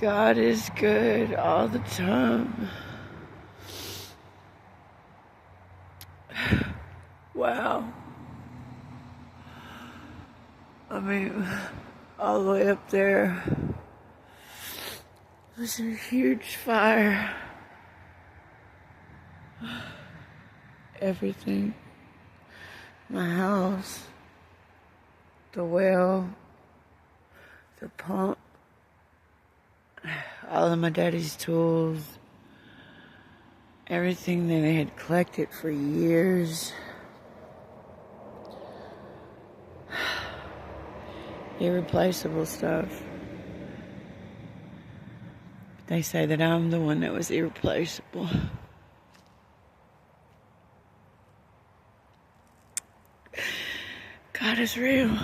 God is good all the time. Wow. I mean, all the way up there was a huge fire. Everything. My house, the well, the pump, all of my daddy's tools, everything that I had collected for years. Irreplaceable stuff. They say that I'm the one that was irreplaceable. God is real.